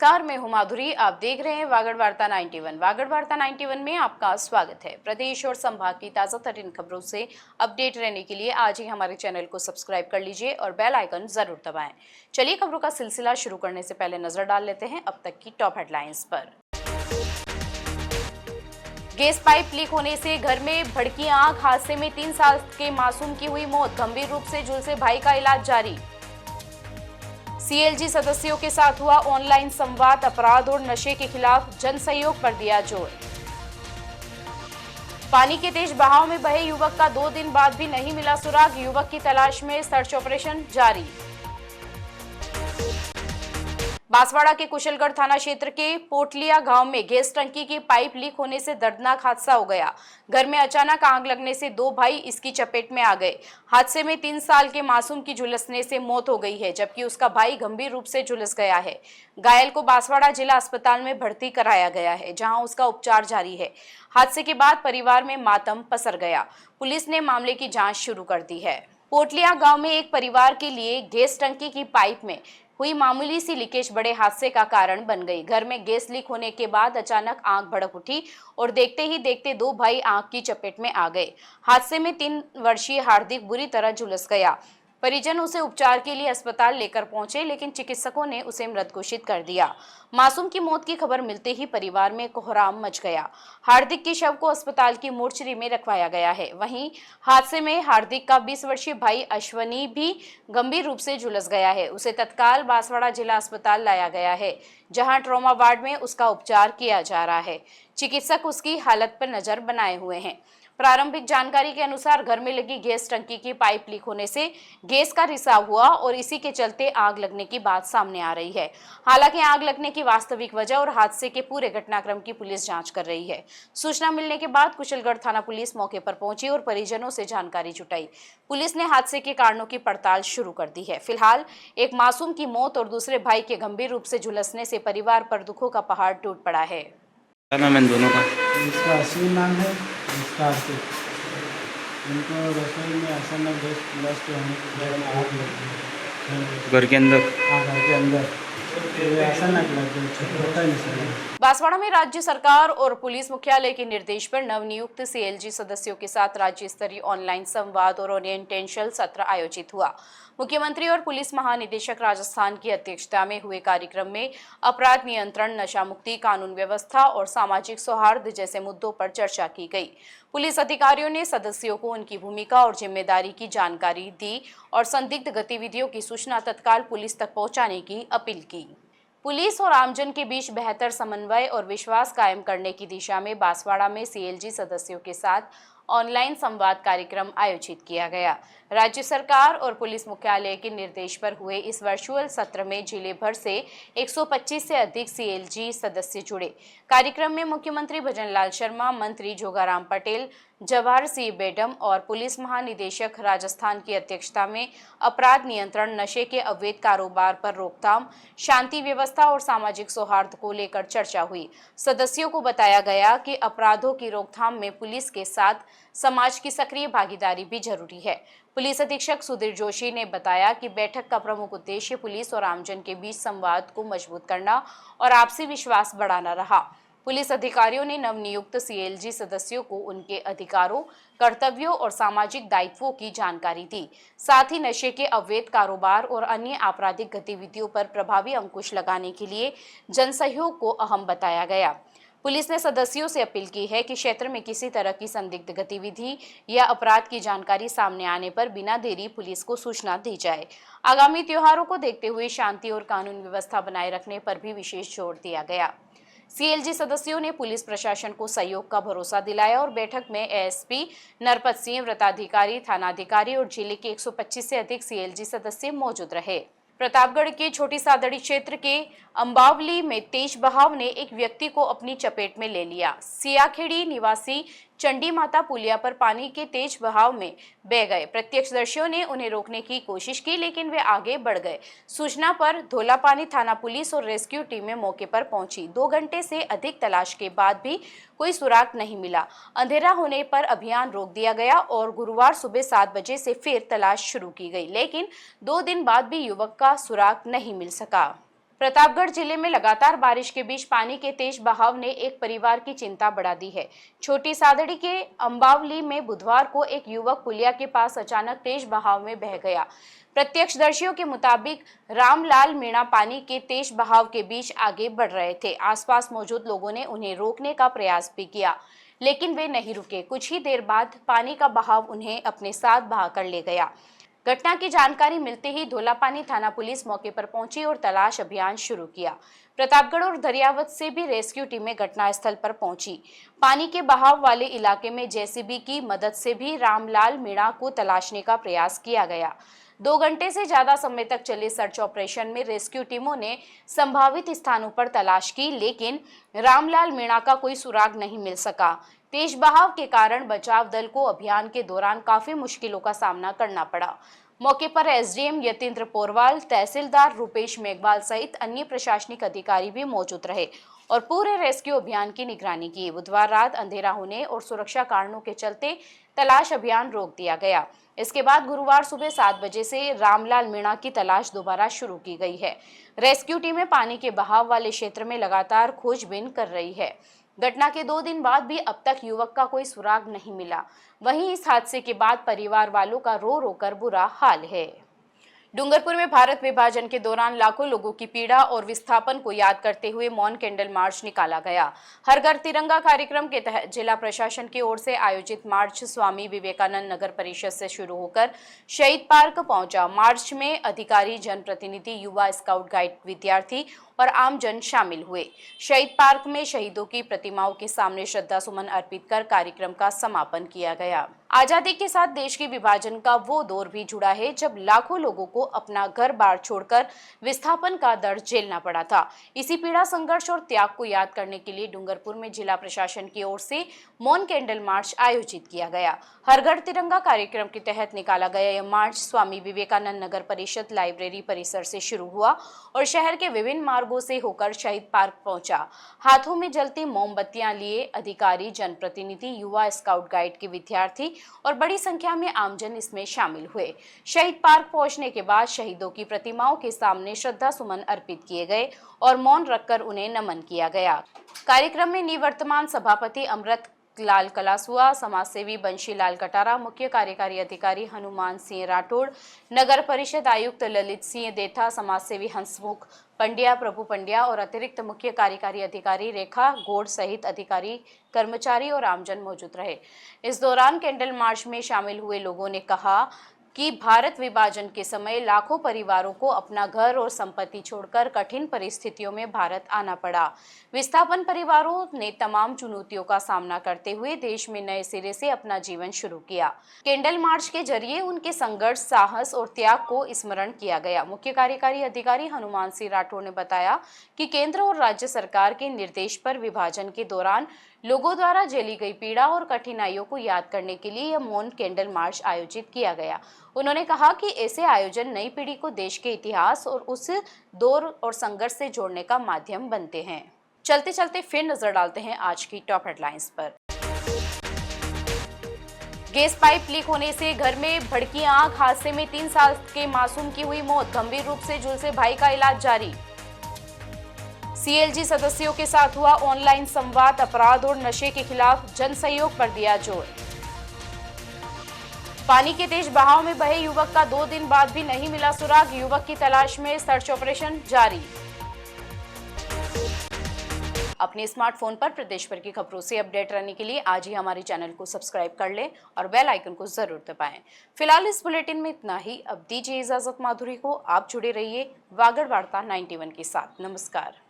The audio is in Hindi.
नमस्कार, मैं हूं माधुरी। आप देख रहे हैं वागड़ वार्ता 91। वागड़ वार्ता 91 में आपका स्वागत है। प्रदेश और संभाग की ताज़ा तरीन खबरों से अपडेट रहने के लिए आज ही हमारे चैनल को सब्सक्राइब कर लीजिए और बेल आइकन जरूर दबाएं। चलिए खबरों का सिलसिला शुरू करने से पहले नजर डाल लेते हैं अब तक की टॉप हेडलाइंस पर। गैस पाइप लीक होने से घर में भड़की आग, हादसे में 3 साल के मासूम की हुई मौत, गंभीर रूप से झुलसे भाई का इलाज जारी। सीएलजी सदस्यों के साथ हुआ ऑनलाइन संवाद, अपराध और नशे के खिलाफ जन सहयोग पर दिया जोर। पानी के तेज बहाव में बहे युवक का 2 दिन बाद भी नहीं मिला सुराग, युवक की तलाश में सर्च ऑपरेशन जारी। बांसवाड़ा के कुशलगढ़ थाना क्षेत्र के पोटलिया गांव में गैस टंकी की पाइप लीक होने से दर्दनाक हादसा हो गया। घर में अचानक आग लगने से 2 भाई इसकी चपेट में आ गए। हादसे में 3 साल के मासूम की झुलसने से मौत हो गई है, जबकि उसका भाई गंभीर रूप से झुलस गया है। घायल को बांसवाड़ा जिला अस्पताल में भर्ती कराया गया है, जहां उसका उपचार जारी है। हादसे के बाद परिवार में मातम पसर गया। पुलिस ने मामले की जाँच शुरू कर दी है। पोटलिया गांव में एक परिवार के लिए गैस टंकी की पाइप में हुई मामूली सी लीकेज बड़े हादसे का कारण बन गई। घर में गैस लीक होने के बाद अचानक आग भड़क उठी और देखते ही देखते 2 भाई आग की चपेट में आ गए। हादसे में 3 वर्षीय हार्दिक बुरी तरह झुलस गया। परिजन उसे उपचार के लिए अस्पताल लेकर पहुंचे, लेकिन चिकित्सकों ने उसे मृत घोषित कर दिया। मासूम की मौत की खबर मिलते ही परिवार में कोहराम मच गया। हार्दिक के शव को अस्पताल की मोर्चरी में रखवाया गया है। वहीं हादसे में हार्दिक का 20 वर्षीय भाई अश्वनी भी गंभीर रूप से झुलस गया है। उसे तत्काल बांसवाड़ा जिला अस्पताल लाया गया है, जहां ट्रॉमा वार्ड में उसका उपचार किया जा रहा है। चिकित्सक उसकी हालत पर नजर बनाए हुए हैं। प्रारंभिक जानकारी के अनुसार घर में लगी गैस टंकी की पाइप लीक होने से गैस का रिसाव हुआ और इसी के चलते आग लगने की बात सामने आ रही है। हालांकि आग लगने की वास्तविक वजह और हादसे के पूरे घटनाक्रम की पुलिस जांच कर रही है। सूचना मिलने के बाद कुशलगढ़ थाना पुलिस मौके पर पहुंची और परिजनों से जानकारी जुटाई। पुलिस ने हादसे के कारणों की पड़ताल शुरू कर दी है। फिलहाल एक मासूम की मौत और दूसरे भाई के गंभीर रूप से झुलसने से परिवार पर दुखों का पहाड़ टूट पड़ा है। क्या नाम है दोनों का? इसका अश्विन नाम है, इसका आसिफ। इनको रसोई में अचानक गैस ब्लास्ट होने के बाद में आग लग गई घर के अंदर? हाँ, घर के अंदर ये अचानक लग गई, पता नहीं चला। बांसवाड़ा में राज्य सरकार और पुलिस मुख्यालय के निर्देश पर नवनियुक्त सीएलजी सदस्यों के साथ राज्य स्तरीय ऑनलाइन संवाद और ओरिएंटेशन सत्र आयोजित हुआ। मुख्यमंत्री और पुलिस महानिदेशक राजस्थान की अध्यक्षता में हुए कार्यक्रम में अपराध नियंत्रण, नशा मुक्ति, कानून व्यवस्था और सामाजिक सौहार्द जैसे मुद्दों पर चर्चा की गई। पुलिस अधिकारियों ने सदस्यों को उनकी भूमिका और जिम्मेदारी की जानकारी दी और संदिग्ध गतिविधियों की सूचना तत्काल पुलिस तक पहुंचाने की अपील की। पुलिस और आमजन के बीच बेहतर समन्वय और विश्वास कायम करने की दिशा में बांसवाड़ा में सीएलजी सदस्यों के साथ ऑनलाइन संवाद कार्यक्रम आयोजित किया गया। राज्य सरकार और पुलिस मुख्यालय के निर्देश पर हुए इस वर्चुअल सत्र में जिले भर से 125 से अधिक सीएलजी सदस्य जुड़े। कार्यक्रम में मुख्यमंत्री भजनलाल शर्मा, मंत्री जोगाराम पटेल, जवाहर सिंह बेडम और पुलिस महानिदेशक राजस्थान की अध्यक्षता में अपराध नियंत्रण, नशे के अवैध कारोबार पर रोकथाम, शांति व्यवस्था और सामाजिक सौहार्द को लेकर चर्चा हुई। सदस्यों को बताया गया कि अपराधों की रोकथाम में पुलिस के साथ समाज की सक्रिय भागीदारी भी जरूरी है। पुलिस अधीक्षक सुधीर जोशी ने बताया कि बैठक का प्रमुख उद्देश्य पुलिस और आमजन के बीच संवाद को मजबूत करना और आपसी विश्वास बढ़ाना रहा। पुलिस अधिकारियों ने नवनियुक्त सीएलजी सदस्यों को उनके अधिकारों, कर्तव्यों और सामाजिक दायित्वों की जानकारी दी। साथ ही नशे के अवैध कारोबार और अन्य आपराधिक गतिविधियों पर प्रभावी अंकुश लगाने के लिए जनसहयोग को अहम बताया गया। पुलिस ने सदस्यों से अपील की है कि क्षेत्र में किसी तरह की संदिग्ध गतिविधि या अपराध की जानकारी सामने आने पर बिना देरी पुलिस को सूचना दी जाए। आगामी त्योहारों को देखते हुए शांति और कानून व्यवस्था बनाए रखने पर भी विशेष जोर दिया गया। सीएलजी सदस्यों ने पुलिस प्रशासन को सहयोग का भरोसा दिलाया और बैठक में एएसपी नरपत सिंह, व्रताधिकारी, थानाधिकारी और जिले के 125 से अधिक सीएलजी सदस्य मौजूद रहे। प्रतापगढ़ के छोटी सादड़ी क्षेत्र के अंबावली में तेज बहाव ने एक व्यक्ति को अपनी चपेट में ले लिया। सियाखेड़ी निवासी चंडी माता पुलिया पर पानी के तेज बहाव में बह गए। प्रत्यक्षदर्शियों ने उन्हें रोकने की कोशिश की, लेकिन वे आगे बढ़ गए। सूचना पर धोलापानी थाना पुलिस और रेस्क्यू टीमें मौके पर पहुंची। 2 घंटे से अधिक तलाश के बाद भी कोई सुराग नहीं मिला। अंधेरा होने पर अभियान रोक दिया गया और गुरुवार सुबह 7 बजे से फिर तलाश शुरू की गई, लेकिन 2 दिन बाद भी युवक का सुराग नहीं मिल सका। प्रतापगढ़ जिले में लगातार बारिश के बीच पानी के तेज बहाव ने एक परिवार की चिंता बढ़ा दी है। छोटी सादड़ी के अंबावली में बुधवार को एक युवक पुलिया के पास अचानक तेज बहाव में बह गया। प्रत्यक्षदर्शियों के मुताबिक रामलाल मीणा पानी के तेज बहाव के बीच आगे बढ़ रहे थे। आसपास मौजूद लोगों ने उन्हें रोकने का प्रयास भी किया, लेकिन वे नहीं रुके। कुछ ही देर बाद पानी का बहाव उन्हें अपने साथ बहा कर ले गया। घटना की जानकारी मिलते ही धोलापानी थाना पुलिस मौके पर पहुंची और तलाश अभियान शुरू किया। प्रतापगढ़ और दरियावत से भी रेस्क्यू टीमें घटनास्थल पर पहुंची। पानी के बहाव वाले इलाके में जेसीबी की मदद से भी रामलाल मीणा को तलाशने का प्रयास किया गया। 2 घंटे से ज्यादा समय तक चले सर्च ऑपरेशन में रेस्क्यू टीमों ने संभावित स्थानों पर तलाश की, लेकिन रामलाल मीणा का कोई सुराग नहीं मिल सका। तेज बहाव के कारण बचाव दल को अभियान के दौरान काफी मुश्किलों का सामना करना पड़ा। मौके पर एसडीएम यतीन्द्र पोरवाल, तहसीलदार रूपेश मेघवाल सहित अन्य प्रशासनिक अधिकारी भी मौजूद रहे और पूरे रेस्क्यू अभियान की निगरानी की। बुधवार रात अंधेरा होने और सुरक्षा कारणों के चलते तलाश अभियान रोक दिया गया। इसके बाद गुरुवार सुबह 7 बजे से रामलाल मीणा की तलाश दोबारा शुरू की गई है। रेस्क्यू टीमें पानी के बहाव वाले क्षेत्र में लगातार खोजबीन कर रही है। घटना के 2 दिन बाद भी अब तक युवक का कोई सुराग नहीं मिला। वहीं इस हादसे के बाद परिवार वालों का रो रो कर बुरा हाल है। डूंगरपुर में भारत विभाजन के दौरान लाखों लोगों की पीड़ा और विस्थापन को याद करते हुए मौन कैंडल मार्च निकाला गया। हर घर तिरंगा कार्यक्रम के तहत जिला प्रशासन की ओर से आयोजित मार्च स्वामी विवेकानंद नगर परिषद से शुरू होकर शहीद पार्क पहुंचा। मार्च में अधिकारी, जनप्रतिनिधि, युवा, स्काउट गाइड, विद्यार्थी और आम जन शामिल हुए। शहीद पार्क में शहीदों की प्रतिमाओं के सामने श्रद्धा सुमन अर्पित कर कार्यक्रम का समापन किया गया। आजादी के साथ देश के विभाजन का वो दौर भी जुड़ा है जब लाखों लोगों को अपना घर बार छोड़कर विस्थापन का दर्द झेलना पड़ा था। इसी पीड़ा, संघर्ष और त्याग को याद करने के लिए डूंगरपुर में जिला प्रशासन की ओर से मौन कैंडल मार्च आयोजित किया गया। हर घर तिरंगा कार्यक्रम के तहत निकाला गया यह मार्च स्वामी विवेकानंद नगर परिषद लाइब्रेरी परिसर से शुरू हुआ और शहर के विभिन्न मार्गों से होकर शहीद पार्क पहुंचा। हाथों में जलती मोमबत्तियां लिए अधिकारी, जनप्रतिनिधि, युवा, स्काउट गाइड के विद्यार्थी और बड़ी संख्या में आमजन इसमें शामिल हुए। शहीद पार्क पहुंचने के बाद शहीदों की प्रतिमाओं के सामने श्रद्धा सुमन अर्पित किए गए और मौन रखकर उन्हें नमन किया गया। कार्यक्रम में निवर्तमान सभापति अमृत लाल कलासुआ, समाजसेवी बंशी लाल कटारा, मुख्य कार्यकारी अधिकारी हनुमान सिंह राठौड़, नगर परिषद आयुक्त ललित सिंह देथा, समाजसेवी हंसमुख पंड्या, प्रभु पंड्या और अतिरिक्त मुख्य कार्यकारी अधिकारी रेखा गौड़ सहित अधिकारी, कर्मचारी और आमजन मौजूद रहे। इस दौरान कैंडल मार्च में शामिल हुए लोगों ने कहा कि भारत विभाजन के समय लाखों परिवारों को अपना घर और संपत्ति छोड़कर कठिन परिस्थितियों में भारत आना पड़ा। विस्थापन परिवारों ने तमाम चुनौतियों का सामना करते हुए देश में नए सिरे से अपना जीवन शुरू किया। कैंडल मार्च के जरिए उनके संघर्ष, साहस और त्याग को स्मरण किया गया। मुख्य कार्यकारी अधिकारी हनुमान सिंह राठौड़ ने बताया कि केंद्र और राज्य सरकार के निर्देश पर विभाजन के दौरान लोगों द्वारा झेली गई पीड़ा और कठिनाइयों को याद करने के लिए यह मौन कैंडल मार्च आयोजित किया गया। उन्होंने कहा कि ऐसे आयोजन नई पीढ़ी को देश के इतिहास और उस दौर और संघर्ष से जोड़ने का माध्यम बनते हैं। चलते चलते फिर नजर डालते हैं आज की टॉप हेडलाइंस पर। गैस पाइप लीक होने से घर में भड़की आग, हादसे में 3 साल के मासूम की हुई मौत, गंभीर रूप से झुलसे भाई का इलाज जारी। सीएलजी सदस्यों के साथ हुआ ऑनलाइन संवाद, अपराध और नशे के खिलाफ जन सहयोग पर दिया जोर। पानी के तेज बहाव में बहे युवक का 2 दिन बाद भी नहीं मिला सुराग, युवक की तलाश में सर्च ऑपरेशन जारी। अपने स्मार्टफोन पर प्रदेश भर की खबरों से अपडेट रहने के लिए आज ही हमारे चैनल को सब्सक्राइब कर लें और बेल आइकन को जरूर दबाएं। फिलहाल इस बुलेटिन में इतना ही। अब दीजिए इजाजत माधुरी को। आप जुड़े रहिए वागड़ वार्ता 91 के साथ। नमस्कार।